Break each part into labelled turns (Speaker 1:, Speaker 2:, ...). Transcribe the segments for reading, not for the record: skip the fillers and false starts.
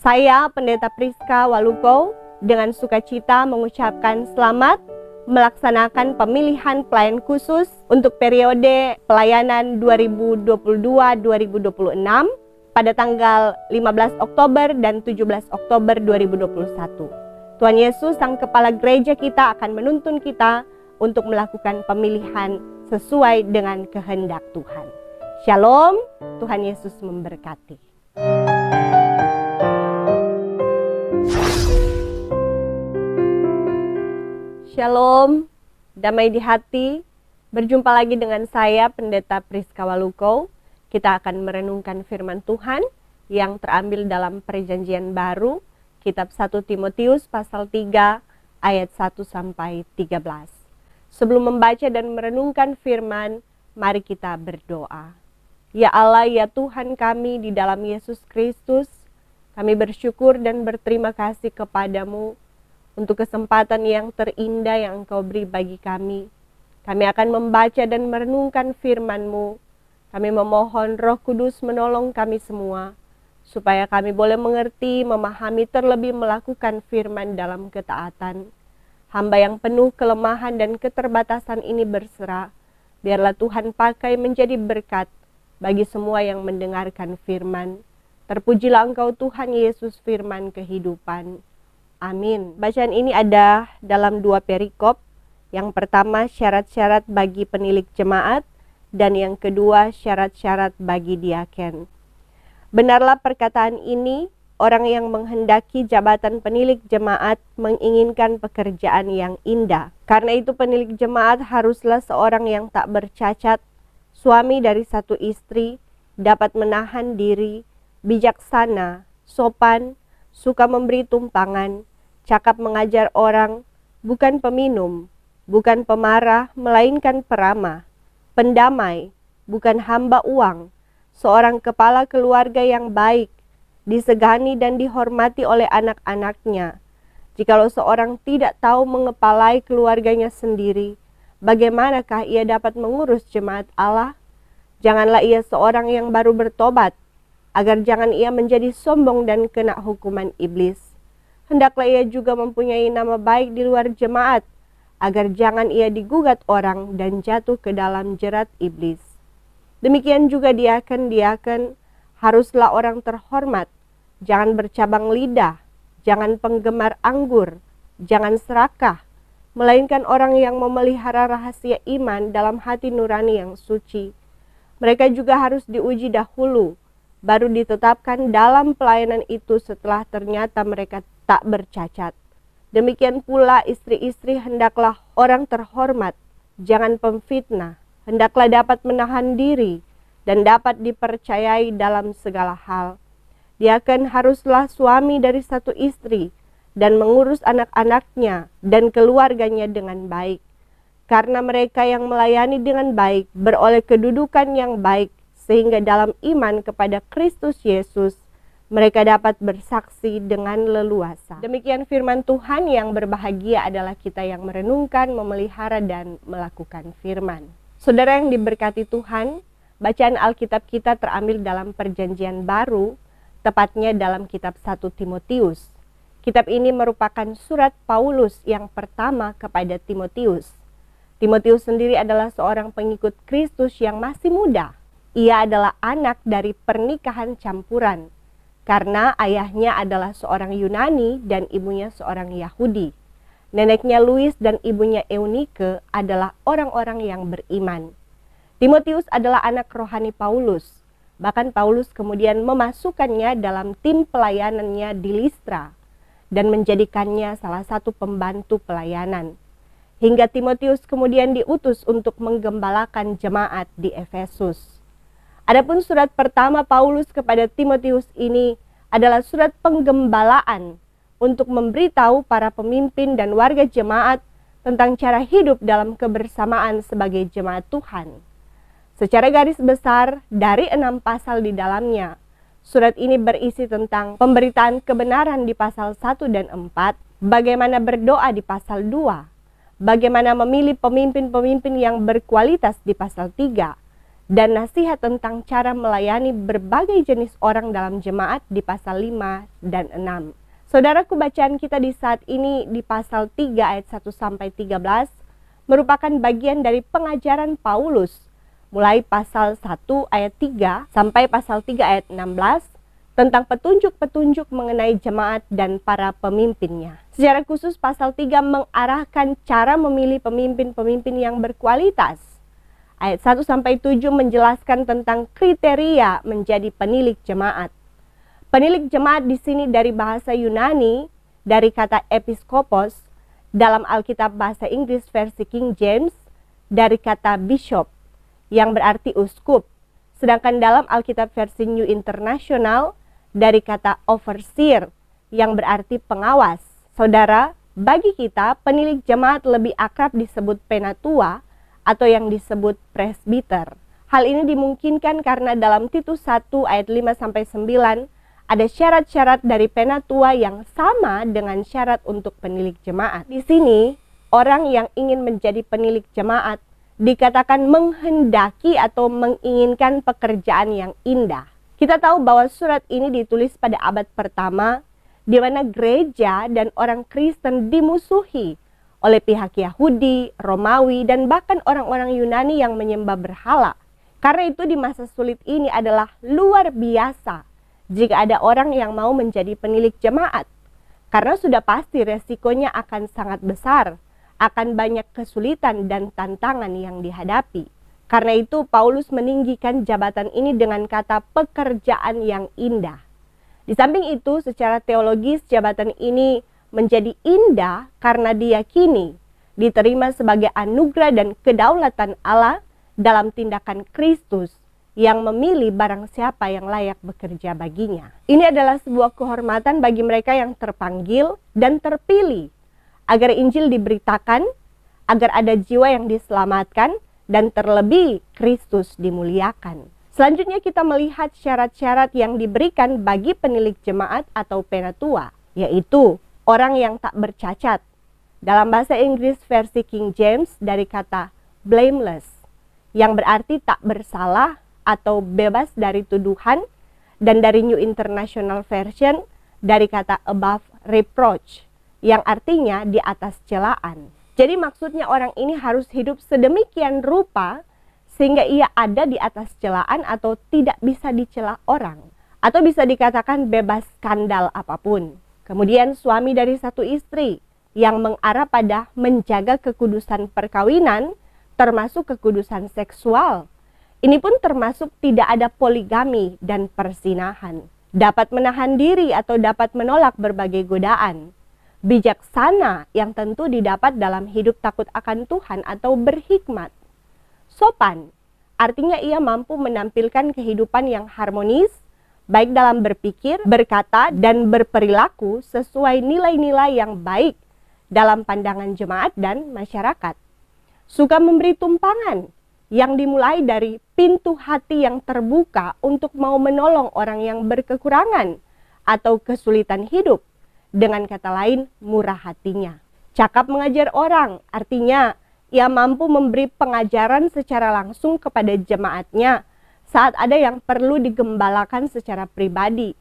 Speaker 1: Saya, Pendeta Priska Waluko, dengan sukacita mengucapkan selamat melaksanakan pemilihan pelayan khusus untuk periode pelayanan 2022-2026 pada tanggal 15 Oktober dan 17 Oktober 2021. Tuhan Yesus, Sang Kepala Gereja kita, akan menuntun kita untuk melakukan pemilihan sesuai dengan kehendak Tuhan. Shalom, Tuhan Yesus memberkati. Shalom, damai di hati. Berjumpa lagi dengan saya, Pendeta Priska Waluko. Kita akan merenungkan firman Tuhan yang terambil dalam Perjanjian Baru, Kitab 1 Timotius pasal 3 ayat 1-13. Sebelum membaca dan merenungkan firman, mari kita berdoa. Ya Allah, ya Tuhan kami di dalam Yesus Kristus, kami bersyukur dan berterima kasih kepadamu untuk kesempatan yang terindah yang Engkau beri bagi kami. Kami akan membaca dan merenungkan firman-Mu. Kami memohon Roh Kudus menolong kami semua, supaya kami boleh mengerti, memahami, terlebih melakukan firman dalam ketaatan. Hamba yang penuh kelemahan dan keterbatasan ini berserah. Biarlah Tuhan pakai menjadi berkat bagi semua yang mendengarkan firman. Terpujilah Engkau Tuhan Yesus, firman kehidupan. Amin. Bacaan ini ada dalam 2 perikop. Yang pertama, syarat-syarat bagi penilik jemaat, dan yang kedua, syarat-syarat bagi diaken. Benarlah perkataan ini, orang yang menghendaki jabatan penilik jemaat menginginkan pekerjaan yang indah. Karena itu penilik jemaat haruslah seorang yang tak bercacat, suami dari satu istri, dapat menahan diri, bijaksana, sopan, suka memberi tumpangan, cakap mengajar orang, bukan peminum, bukan pemarah, melainkan peramah, pendamai, bukan hamba uang, seorang kepala keluarga yang baik, disegani dan dihormati oleh anak-anaknya. Jikalau seorang tidak tahu mengepalai keluarganya sendiri, bagaimanakah ia dapat mengurus jemaat Allah? Janganlah ia seorang yang baru bertobat, agar jangan ia menjadi sombong dan kena hukuman iblis. Hendaklah ia juga mempunyai nama baik di luar jemaat, agar jangan ia digugat orang dan jatuh ke dalam jerat iblis. Demikian juga diaken-diaken haruslah orang terhormat, jangan bercabang lidah, jangan penggemar anggur, jangan serakah, melainkan orang yang memelihara rahasia iman dalam hati nurani yang suci. Mereka juga harus diuji dahulu, baru ditetapkan dalam pelayanan itu setelah ternyata mereka tak bercacat. Demikian pula istri-istri hendaklah orang terhormat, jangan pemfitnah, hendaklah dapat menahan diri dan dapat dipercayai dalam segala hal. Diaken haruslah suami dari satu istri dan mengurus anak-anaknya dan keluarganya dengan baik. Karena mereka yang melayani dengan baik beroleh kedudukan yang baik, sehingga dalam iman kepada Kristus Yesus mereka dapat bersaksi dengan leluasa. Demikian firman Tuhan. Yang berbahagia adalah kita yang merenungkan, memelihara, dan melakukan firman. Saudara yang diberkati Tuhan, bacaan Alkitab kita terambil dalam Perjanjian Baru, tepatnya dalam kitab 1 Timotius. Kitab ini merupakan surat Paulus yang pertama kepada Timotius. Timotius sendiri adalah seorang pengikut Kristus yang masih muda. Ia adalah anak dari pernikahan campuran, karena ayahnya adalah seorang Yunani dan ibunya seorang Yahudi. Neneknya Louis dan ibunya Eunike adalah orang-orang yang beriman. Timotius adalah anak rohani Paulus. Bahkan Paulus kemudian memasukkannya dalam tim pelayanannya di Listra dan menjadikannya salah satu pembantu pelayanan. Hingga Timotius kemudian diutus untuk menggembalakan jemaat di Efesus. Adapun surat pertama Paulus kepada Timotius ini adalah surat penggembalaan untuk memberitahu para pemimpin dan warga jemaat tentang cara hidup dalam kebersamaan sebagai jemaat Tuhan. Secara garis besar, dari 6 pasal di dalamnya, surat ini berisi tentang pemberitaan kebenaran di pasal 1 dan 4, bagaimana berdoa di pasal 2, bagaimana memilih pemimpin-pemimpin yang berkualitas di pasal 3, dan nasihat tentang cara melayani berbagai jenis orang dalam jemaat di pasal 5 dan 6. Saudaraku, bacaan kita di saat ini di pasal 3 ayat 1 sampai 13 merupakan bagian dari pengajaran Paulus mulai pasal 1 ayat 3 sampai pasal 3 ayat 16 tentang petunjuk-petunjuk mengenai jemaat dan para pemimpinnya. Secara khusus pasal 3 mengarahkan cara memilih pemimpin-pemimpin yang berkualitas. Ayat 1 sampai 7 menjelaskan tentang kriteria menjadi penilik jemaat. Penilik jemaat di sini dari bahasa Yunani, dari kata episkopos, dalam Alkitab bahasa Inggris versi King James, dari kata bishop, yang berarti uskup. Sedangkan dalam Alkitab versi New International, dari kata overseer, yang berarti pengawas. Saudara, bagi kita, penilik jemaat lebih akrab disebut penatua atau yang disebut presbiter. Hal ini dimungkinkan karena dalam Titus 1 ayat 5-9 ada syarat-syarat dari penatua yang sama dengan syarat untuk penilik jemaat. Di sini, orang yang ingin menjadi penilik jemaat dikatakan menghendaki atau menginginkan pekerjaan yang indah. Kita tahu bahwa surat ini ditulis pada abad pertama, di mana gereja dan orang Kristen dimusuhi oleh pihak Yahudi, Romawi, dan bahkan orang-orang Yunani yang menyembah berhala. Karena itu di masa sulit ini adalah luar biasa jika ada orang yang mau menjadi penilik jemaat. Karena sudah pasti resikonya akan sangat besar, akan banyak kesulitan dan tantangan yang dihadapi. Karena itu Paulus meninggikan jabatan ini dengan kata pekerjaan yang indah. Di samping itu secara teologis jabatan ini menjadi indah karena diyakini diterima sebagai anugerah dan kedaulatan Allah dalam tindakan Kristus yang memilih barang siapa yang layak bekerja baginya. Ini adalah sebuah kehormatan bagi mereka yang terpanggil dan terpilih agar Injil diberitakan, agar ada jiwa yang diselamatkan, dan terlebih Kristus dimuliakan. Selanjutnya kita melihat syarat-syarat yang diberikan bagi penilik jemaat atau penatua, yaitu orang yang tak bercacat. Dalam bahasa Inggris versi King James dari kata blameless, yang berarti tak bersalah atau bebas dari tuduhan, dan dari New International Version dari kata above reproach, yang artinya di atas celaan. Jadi maksudnya orang ini harus hidup sedemikian rupa sehingga ia ada di atas celaan atau tidak bisa dicela orang, atau bisa dikatakan bebas skandal apapun. Kemudian suami dari satu istri yang mengarah pada menjaga kekudusan perkawinan, termasuk kekudusan seksual. Ini pun termasuk tidak ada poligami dan persinahan. Dapat menahan diri atau dapat menolak berbagai godaan. Bijaksana yang tentu didapat dalam hidup takut akan Tuhan atau berhikmat. Sopan, artinya ia mampu menampilkan kehidupan yang harmonis, baik dalam berpikir, berkata, dan berperilaku sesuai nilai-nilai yang baik dalam pandangan jemaat dan masyarakat. Suka memberi tumpangan, yang dimulai dari pintu hati yang terbuka untuk mau menolong orang yang berkekurangan atau kesulitan hidup. Dengan kata lain, murah hatinya. Cakap mengajar orang, artinya ia mampu memberi pengajaran secara langsung kepada jemaatnya saat ada yang perlu digembalakan secara pribadi.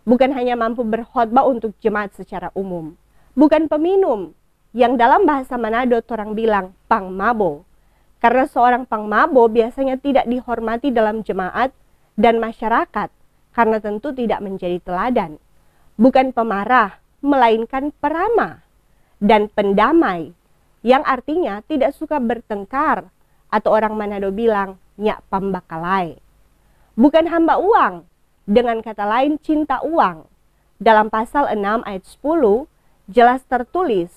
Speaker 1: Bukan hanya mampu berkhotbah untuk jemaat secara umum. Bukan peminum, yang dalam bahasa Manado orang bilang pangmabo. Karena seorang pangmabo biasanya tidak dihormati dalam jemaat dan masyarakat, karena tentu tidak menjadi teladan. Bukan pemarah, melainkan peramah dan pendamai, yang artinya tidak suka bertengkar, atau orang Manado bilang nyak pambakalai. Bukan hamba uang, dengan kata lain cinta uang. Dalam pasal 6 ayat 10 jelas tertulis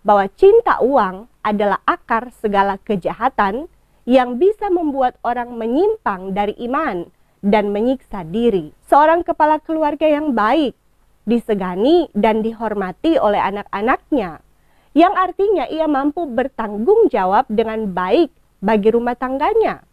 Speaker 1: bahwa cinta uang adalah akar segala kejahatan yang bisa membuat orang menyimpang dari iman dan menyiksa diri. Seorang kepala keluarga yang baik disegani dan dihormati oleh anak-anaknya, yang artinya ia mampu bertanggung jawab dengan baik bagi rumah tangganya,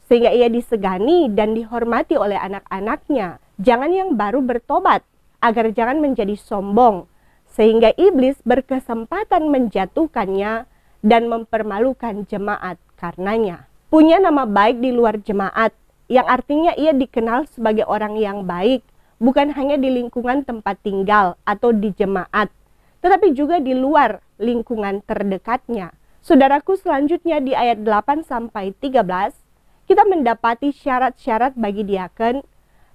Speaker 1: sehingga ia disegani dan dihormati oleh anak-anaknya. Jangan yang baru bertobat, agar jangan menjadi sombong, sehingga iblis berkesempatan menjatuhkannya dan mempermalukan jemaat karenanya. punya nama baik di luar jemaat, yang artinya ia dikenal sebagai orang yang baik, bukan hanya di lingkungan tempat tinggal atau di jemaat, tetapi juga di luar lingkungan terdekatnya. Saudaraku, selanjutnya di ayat 8-13, kita mendapati syarat-syarat bagi diaken.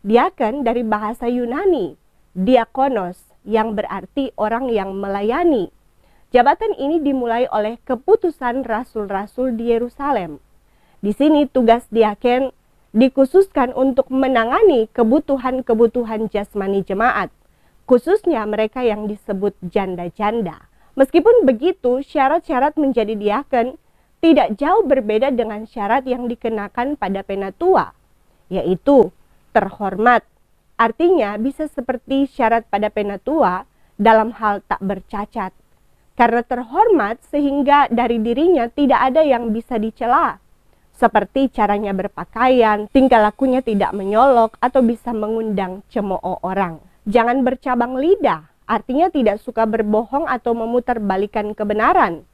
Speaker 1: Diaken dari bahasa Yunani, diakonos, yang berarti orang yang melayani. Jabatan ini dimulai oleh keputusan rasul-rasul di Yerusalem. Di sini tugas diaken dikhususkan untuk menangani kebutuhan-kebutuhan jasmani jemaat, khususnya mereka yang disebut janda-janda. Meskipun begitu, syarat-syarat menjadi diaken tidak jauh berbeda dengan syarat yang dikenakan pada penatua, yaitu terhormat. Artinya bisa seperti syarat pada penatua dalam hal tak bercacat. Karena terhormat sehingga dari dirinya tidak ada yang bisa dicela. Seperti caranya berpakaian, tingkah lakunya tidak menyolok atau bisa mengundang cemooh orang. Jangan bercabang lidah, artinya tidak suka berbohong atau memutarbalikkan kebenaran.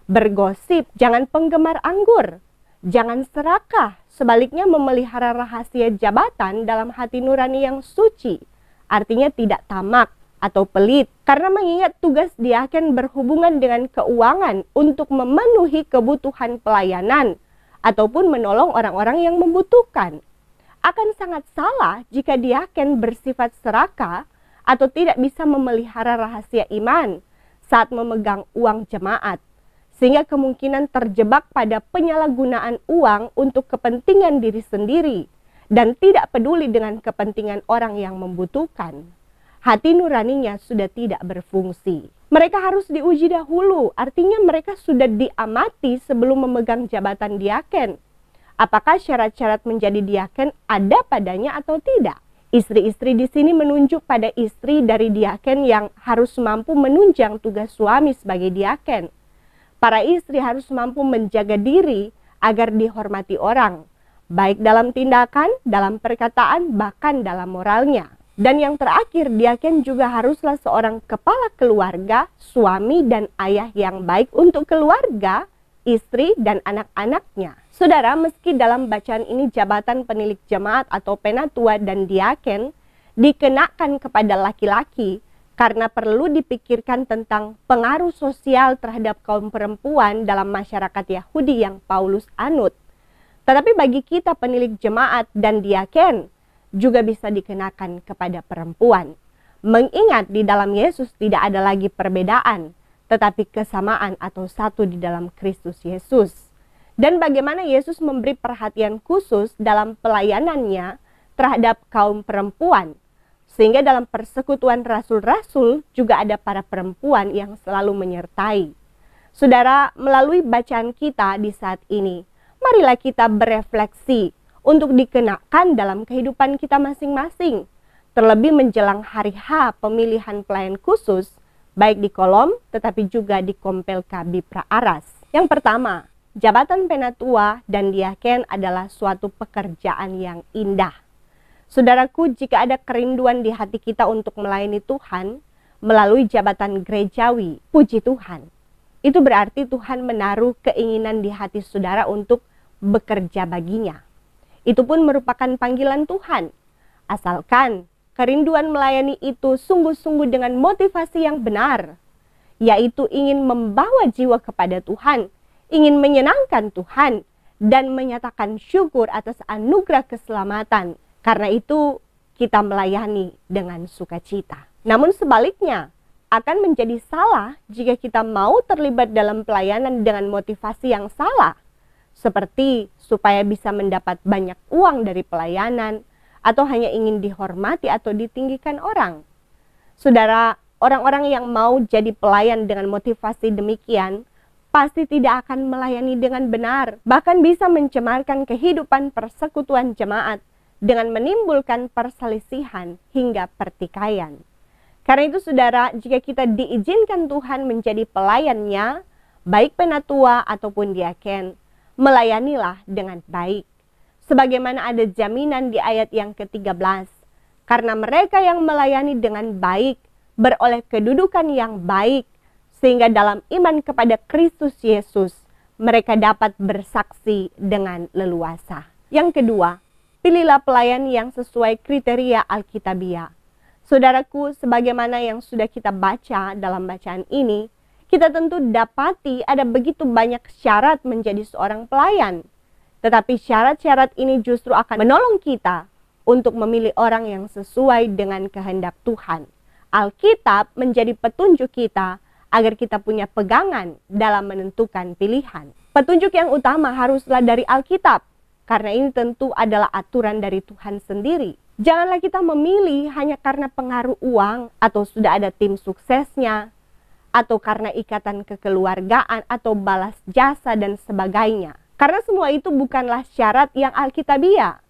Speaker 1: Bergosip, jangan penggemar anggur. Jangan serakah, sebaliknya memelihara rahasia jabatan dalam hati nurani yang suci. Artinya tidak tamak atau pelit, karena mengingat tugas diaken berhubungan dengan keuangan untuk memenuhi kebutuhan pelayanan ataupun menolong orang-orang yang membutuhkan. Akan sangat salah jika diaken bersifat serakah atau tidak bisa memelihara rahasia iman saat memegang uang jemaat, sehingga kemungkinan terjebak pada penyalahgunaan uang untuk kepentingan diri sendiri dan tidak peduli dengan kepentingan orang yang membutuhkan. Hati nuraninya sudah tidak berfungsi. Mereka harus diuji dahulu, artinya mereka sudah diamati sebelum memegang jabatan diaken. Apakah syarat-syarat menjadi diaken ada padanya atau tidak? Istri-istri di sini menunjuk pada istri dari diaken yang harus mampu menunjang tugas suami sebagai diaken. Para istri harus mampu menjaga diri agar dihormati orang, baik dalam tindakan, dalam perkataan, bahkan dalam moralnya. Dan yang terakhir, diaken juga haruslah seorang kepala keluarga, suami dan ayah yang baik untuk keluarga, istri, dan anak-anaknya. Saudara, meski dalam bacaan ini jabatan penilik jemaat atau penatua dan diaken dikenakan kepada laki-laki, karena perlu dipikirkan tentang pengaruh sosial terhadap kaum perempuan dalam masyarakat Yahudi yang Paulus anut. Tetapi bagi kita penilik jemaat dan diaken juga bisa dikenakan kepada perempuan. Mengingat di dalam Yesus tidak ada lagi perbedaan, tetapi kesamaan atau satu di dalam Kristus Yesus. Dan bagaimana Yesus memberi perhatian khusus dalam pelayanannya terhadap kaum perempuan. Sehingga dalam persekutuan rasul-rasul juga ada para perempuan yang selalu menyertai. Saudara, melalui bacaan kita di saat ini, marilah kita berefleksi untuk dikenakan dalam kehidupan kita masing-masing. Terlebih menjelang hari H pemilihan pelayan khusus, baik di Kolom tetapi juga di Kompel KB Praaras. Yang pertama, jabatan penatua dan diaken adalah suatu pekerjaan yang indah. Saudaraku, jika ada kerinduan di hati kita untuk melayani Tuhan melalui jabatan gerejawi, puji Tuhan. Itu berarti Tuhan menaruh keinginan di hati saudara untuk bekerja baginya. Itu pun merupakan panggilan Tuhan. Asalkan kerinduan melayani itu sungguh-sungguh dengan motivasi yang benar, yaitu ingin membawa jiwa kepada Tuhan, ingin menyenangkan Tuhan, dan menyatakan syukur atas anugerah keselamatan. Karena itu kita melayani dengan sukacita. Namun sebaliknya, akan menjadi salah jika kita mau terlibat dalam pelayanan dengan motivasi yang salah. Seperti supaya bisa mendapat banyak uang dari pelayanan, atau hanya ingin dihormati atau ditinggikan orang. Saudara, orang-orang yang mau jadi pelayan dengan motivasi demikian, pasti tidak akan melayani dengan benar. Bahkan bisa mencemarkan kehidupan persekutuan jemaat dengan menimbulkan perselisihan hingga pertikaian. Karena itu saudara, jika kita diizinkan Tuhan menjadi pelayannya, baik penatua ataupun diaken, melayanilah dengan baik. Sebagaimana ada jaminan di ayat yang ke-13, karena mereka yang melayani dengan baik, beroleh kedudukan yang baik, sehingga dalam iman kepada Kristus Yesus, mereka dapat bersaksi dengan leluasa. Yang kedua, pilihlah pelayan yang sesuai kriteria Alkitabiah. Saudaraku, sebagaimana yang sudah kita baca dalam bacaan ini, kita tentu dapati ada begitu banyak syarat menjadi seorang pelayan. Tetapi syarat-syarat ini justru akan menolong kita untuk memilih orang yang sesuai dengan kehendak Tuhan. Alkitab menjadi petunjuk kita agar kita punya pegangan dalam menentukan pilihan. Petunjuk yang utama haruslah dari Alkitab, karena ini tentu adalah aturan dari Tuhan sendiri. Janganlah kita memilih hanya karena pengaruh uang, atau sudah ada tim suksesnya, atau karena ikatan kekeluargaan, atau balas jasa dan sebagainya. Karena semua itu bukanlah syarat yang Alkitabiah.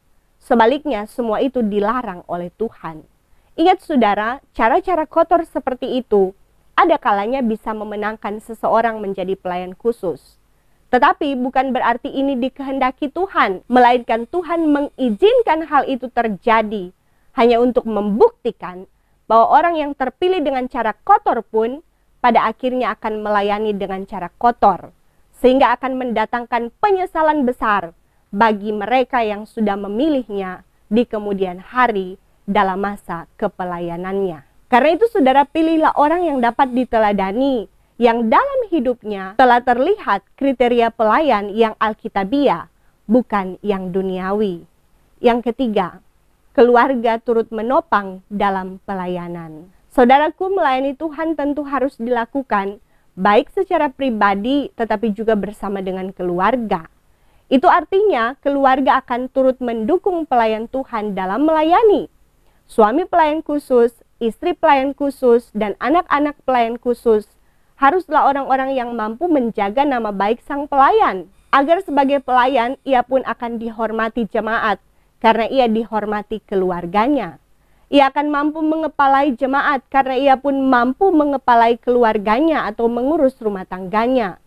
Speaker 1: Sebaliknya, semua itu dilarang oleh Tuhan. Ingat saudara, cara-cara kotor seperti itu ada kalanya bisa memenangkan seseorang menjadi pelayan khusus. Tetapi bukan berarti ini dikehendaki Tuhan, melainkan Tuhan mengizinkan hal itu terjadi hanya untuk membuktikan bahwa orang yang terpilih dengan cara kotor pun pada akhirnya akan melayani dengan cara kotor, sehingga akan mendatangkan penyesalan besar bagi mereka yang sudah memilihnya di kemudian hari dalam masa kepelayanannya. Karena itu saudara, pilihlah orang yang dapat diteladani, yang dalam hidupnya telah terlihat kriteria pelayan yang Alkitabiah, bukan yang duniawi. Yang ketiga, keluarga turut menopang dalam pelayanan. Saudaraku, melayani Tuhan tentu harus dilakukan baik secara pribadi tetapi juga bersama dengan keluarga. Itu artinya keluarga akan turut mendukung pelayan Tuhan dalam melayani. Suami pelayan khusus, istri pelayan khusus, dan anak-anak pelayan khusus haruslah orang-orang yang mampu menjaga nama baik sang pelayan, agar sebagai pelayan ia pun akan dihormati jemaat karena ia dihormati keluarganya. Ia akan mampu mengepalai jemaat karena ia pun mampu mengepalai keluarganya atau mengurus rumah tangganya.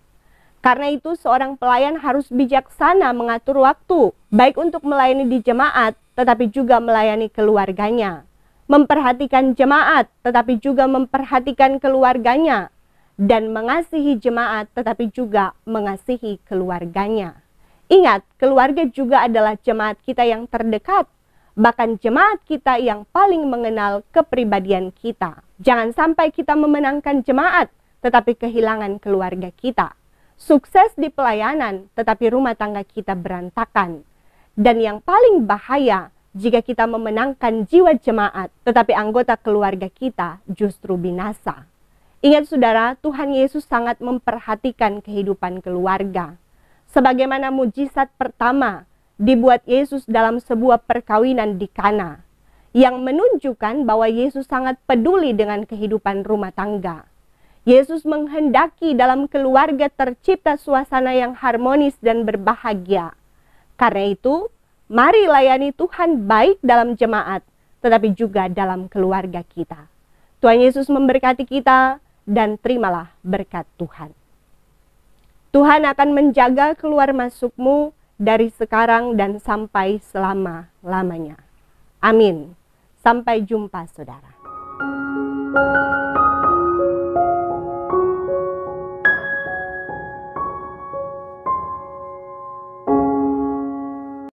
Speaker 1: Karena itu seorang pelayan harus bijaksana mengatur waktu, baik untuk melayani di jemaat tetapi juga melayani keluarganya. Memperhatikan jemaat tetapi juga memperhatikan keluarganya. Dan mengasihi jemaat tetapi juga mengasihi keluarganya. Ingat, keluarga juga adalah jemaat kita yang terdekat, bahkan jemaat kita yang paling mengenal kepribadian kita. Jangan sampai kita memenangkan jemaat tetapi kehilangan keluarga kita. Sukses di pelayanan tetapi rumah tangga kita berantakan. Dan yang paling bahaya, jika kita memenangkan jiwa jemaat tetapi anggota keluarga kita justru binasa. Ingat saudara, Tuhan Yesus sangat memperhatikan kehidupan keluarga. Sebagaimana mujizat pertama dibuat Yesus dalam sebuah perkawinan di Kana, yang menunjukkan bahwa Yesus sangat peduli dengan kehidupan rumah tangga. Yesus menghendaki dalam keluarga tercipta suasana yang harmonis dan berbahagia. Karena itu, mari layani Tuhan baik dalam jemaat, tetapi juga dalam keluarga kita. Tuhan Yesus memberkati kita, dan terimalah berkat Tuhan. Tuhan akan menjaga keluar masukmu dari sekarang dan sampai selama-lamanya. Amin. Sampai jumpa saudara.